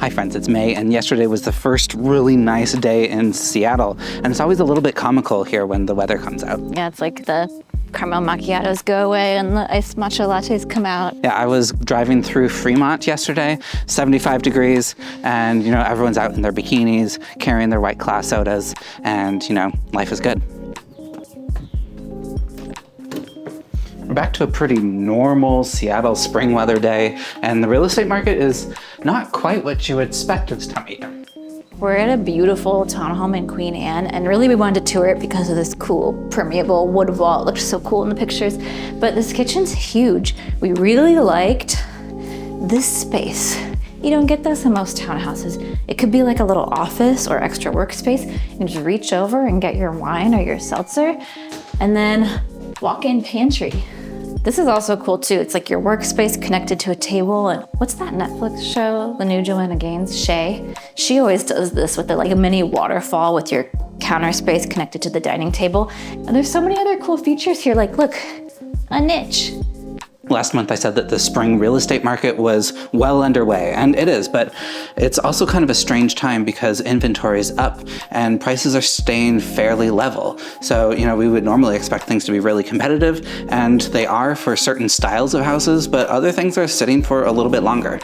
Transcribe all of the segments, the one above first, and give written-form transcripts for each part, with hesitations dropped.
Hi friends, it's May, and yesterday was the first really nice day in Seattle, and it's always a little bit comical here when the weather comes out. Yeah, it's like the caramel macchiatos go away and the iced matcha lattes come out. Yeah, I was driving through Fremont yesterday, 75 degrees, and everyone's out in their bikinis, carrying their white claw sodas, and life is good. We're back to a pretty normal Seattle spring weather day, and the real estate market is not quite what you would expect this time of year. We're at a beautiful townhome in Queen Anne, and really we wanted to tour it because of this cool permeable wood wall. It looked so cool in the pictures, but this kitchen's huge. We really liked this space. You don't get this in most townhouses. It could be like a little office or extra workspace. You can just reach over and get your wine or your seltzer, and then walk-in pantry. This is also cool too. It's like your workspace connected to a table. And what's that Netflix show? The new Joanna Gaines, Shay. She always does this with like a mini waterfall with your counter space connected to the dining table. And there's so many other cool features here. Like, look, a niche. Last month I said that the spring real estate market was well underway, and it is, but it's also kind of a strange time because inventory is up and prices are staying fairly level. So, we would normally expect things to be really competitive, and they are for certain styles of houses, but other things are sitting for a little bit longer.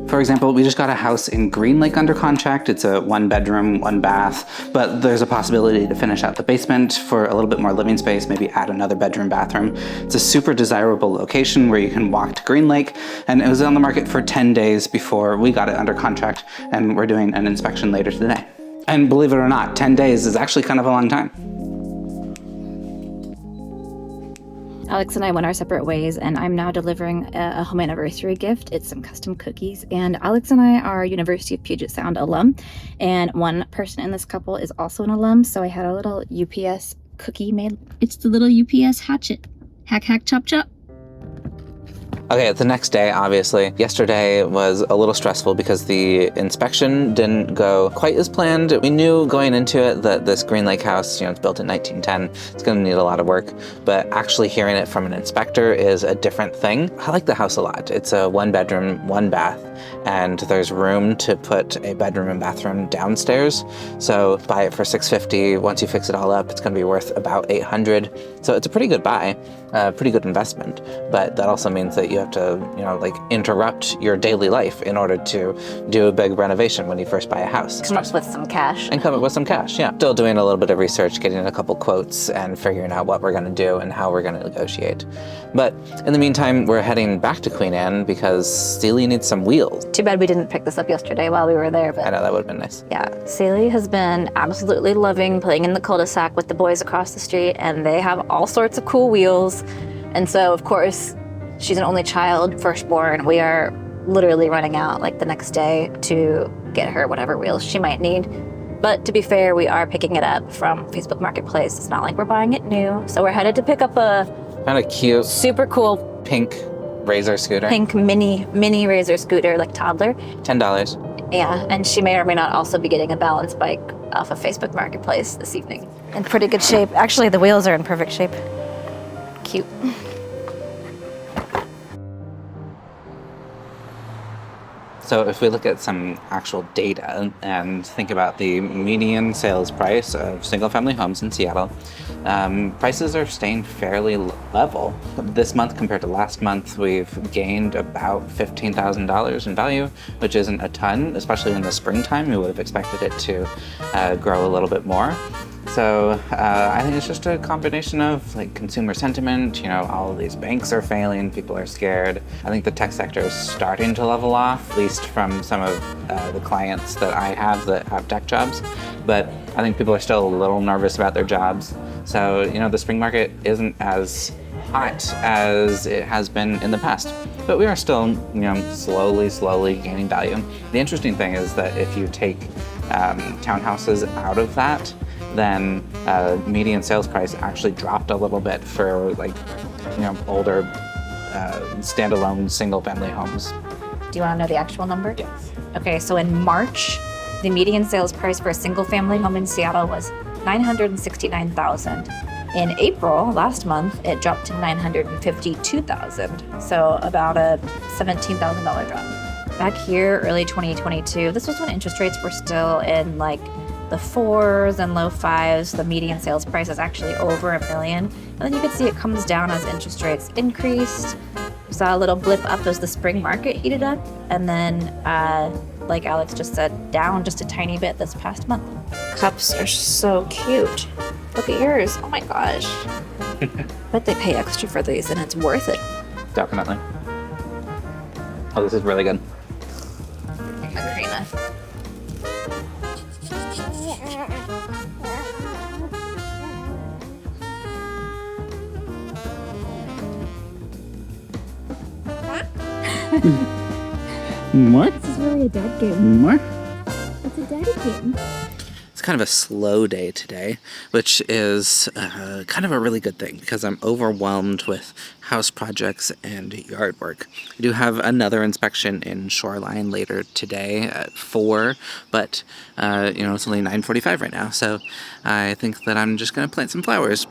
For example, we just got a house in Green Lake under contract. It's a 1-bedroom, 1-bath, but there's a possibility to finish out the basement for a little bit more living space, maybe add another bedroom, bathroom. It's a super desirable location where you can walk to Green Lake, and it was on the market for 10 days before we got it under contract, and we're doing an inspection later today. And believe it or not, 10 days is actually kind of a long time. Alex and I went our separate ways, and I'm now delivering a home anniversary gift. It's some custom cookies, and Alex and I are University of Puget Sound alum, and one person in this couple is also an alum, so I had a little UPS cookie made. It's the little UPS hatchet. Hack, hack, chop, chop. Okay, the next day, obviously. Yesterday was a little stressful because the inspection didn't go quite as planned. We knew going into it that this Green Lake house, it's built in 1910, it's gonna need a lot of work, but actually hearing it from an inspector is a different thing. I like the house a lot. It's a 1-bedroom, 1-bath, and there's room to put a bedroom and bathroom downstairs. So buy it for $650. Once you fix it all up, it's gonna be worth about $800. So it's a pretty good buy, pretty good investment, but that also means that you have to, interrupt your daily life in order to do a big renovation when you first buy a house. Come up with some cash. And come up with some cash, yeah. Still doing a little bit of research, getting a couple quotes, and figuring out what we're gonna do and how we're gonna negotiate. But in the meantime, we're heading back to Queen Anne because Celie needs some wheels. Too bad we didn't pick this up yesterday while we were there, but I know, that would've been nice. Yeah, Celie has been absolutely loving playing in the cul-de-sac with the boys across the street, and they have all sorts of cool wheels. And so, of course, she's an only child, firstborn. We are literally running out like the next day to get her whatever wheels she might need. But to be fair, we are picking it up from Facebook Marketplace. It's not like we're buying it new. So we're headed to pick up a kind of cute, super cool pink Razor scooter. Pink mini Razor scooter, like toddler. $10. Yeah, and she may or may not also be getting a balance bike off of Facebook Marketplace this evening. In pretty good shape. Actually, the wheels are in perfect shape. Cute. So if we look at some actual data and think about the median sales price of single-family homes in Seattle, prices are staying fairly level. This month compared to last month, we've gained about $15,000 in value, which isn't a ton, especially in the springtime. We would have expected it to grow a little bit more. So I think it's just a combination of consumer sentiment, all of these banks are failing, people are scared. I think the tech sector is starting to level off, at least from some of the clients that I have that have tech jobs. But I think people are still a little nervous about their jobs. So, the spring market isn't as hot as it has been in the past. But we are still, slowly gaining value. The interesting thing is that if you take townhouses out of that, then median sales price actually dropped a little bit for older standalone single-family homes. Do you want to know the actual number? Yes. Okay, so in March, the median sales price for a single-family home in Seattle was $969,000. In April, last month, it dropped to $952,000. So about a $17,000 drop. Back here, early 2022, this was when interest rates were still in like the 4s and low 5s. The median sales price is actually over $1 million. And then you can see it comes down as interest rates increased. We saw a little blip up as the spring market heated up. And then, like Alex just said, down just a tiny bit this past month. Cups are so cute. Look at yours. Oh my gosh. Bet they pay extra for these and it's worth it. Definitely. Oh, this is really good. Margarina. More? This is really a dad game. More? It's a daddy game. It's kind of a slow day today, which is kind of a really good thing because I'm overwhelmed with house projects and yard work. I do have another inspection in Shoreline later today at 4, but it's only 9:45 right now, so I think that I'm just going to plant some flowers.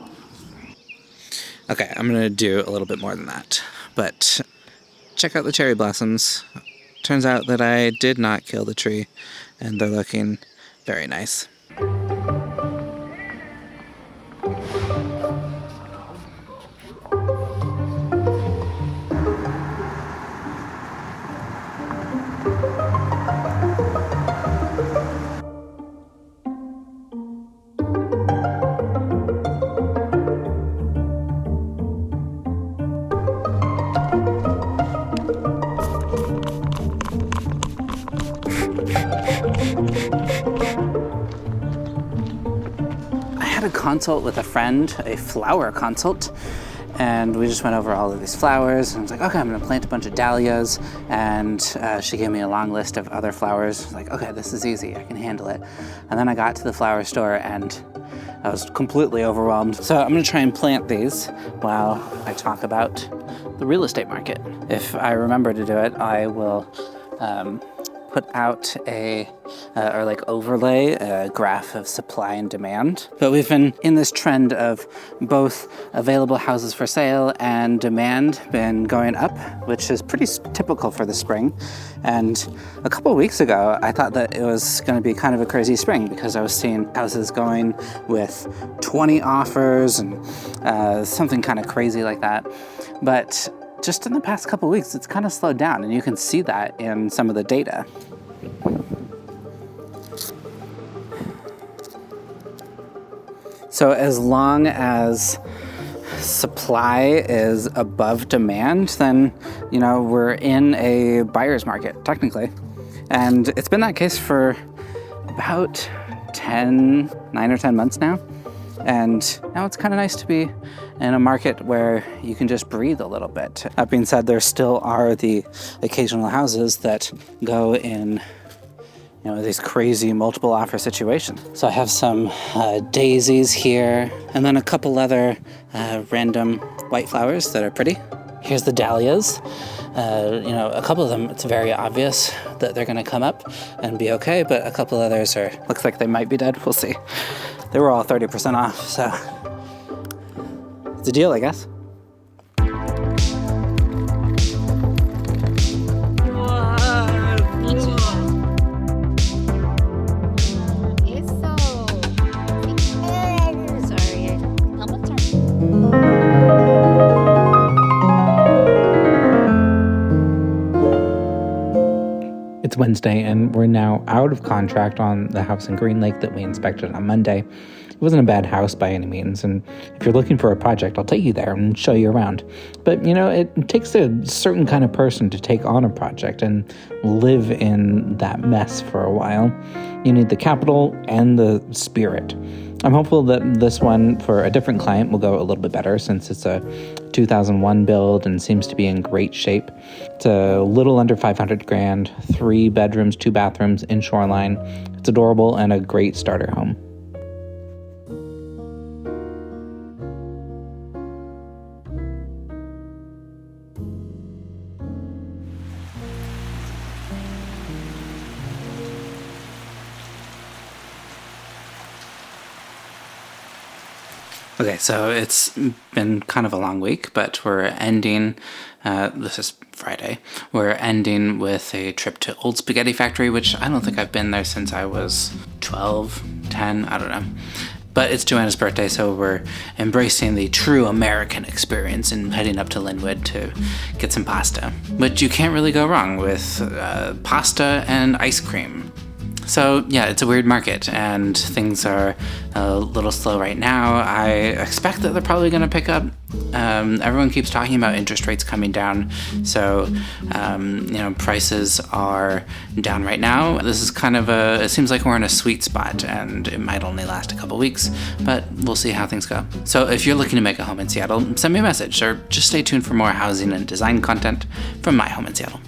Okay, I'm going to do a little bit more than that, but check out the cherry blossoms. Turns out that I did not kill the tree, and they're looking very nice. A consult with a friend, a flower consult, and we just went over all of these flowers, and I was like, okay, I'm gonna plant a bunch of dahlias, and she gave me a long list of other flowers. I was like, okay, this is easy, I can handle it. And then I got to the flower store and I was completely overwhelmed. So I'm gonna try and plant these while I talk about the real estate market. If I remember to do it, I will put out overlay a graph of supply and demand. But we've been in this trend of both available houses for sale and demand been going up, which is pretty typical for the spring. And a couple of weeks ago, I thought that it was going to be kind of a crazy spring because I was seeing houses going with 20 offers and something kind of crazy like that. But just in the past couple of weeks, it's kind of slowed down, and you can see that in some of the data. So as long as supply is above demand, then, we're in a buyer's market, technically. And it's been that case for about 9 or 10 months now. And now it's kind of nice to be in a market where you can just breathe a little bit. That being said, there still are the occasional houses that go in these crazy multiple offer situations. So I have some daisies here, and then a couple other random white flowers that are pretty. Here's the dahlias. A couple of them, it's very obvious that they're gonna come up and be okay, but a couple others looks like they might be dead. We'll see. They were all 30% off, so it's a deal, I guess. It's Wednesday, and we're now out of contract on the house in Green Lake that we inspected on Monday. It wasn't a bad house by any means, and if you're looking for a project, I'll take you there and show you around. But, it takes a certain kind of person to take on a project and live in that mess for a while. You need the capital and the spirit. I'm hopeful that this one, for a different client, will go a little bit better since it's a 2001 build and seems to be in great shape. It's a little under $500,000, 3 bedrooms, 2 bathrooms in Shoreline. It's adorable and a great starter home. Okay, so it's been kind of a long week, but we're ending, this is Friday, we're ending with a trip to Old Spaghetti Factory, which I don't think I've been there since I was 12, 10, I don't know. But it's Joanna's birthday, so we're embracing the true American experience and heading up to Linwood to get some pasta. But you can't really go wrong with pasta and ice cream. So yeah, it's a weird market and things are a little slow right now. I expect that they're probably going to pick up. Everyone keeps talking about interest rates coming down. So, prices are down right now. This is kind of it seems like we're in a sweet spot and it might only last a couple weeks, but we'll see how things go. So if you're looking to make a home in Seattle, send me a message or just stay tuned for more housing and design content from my home in Seattle.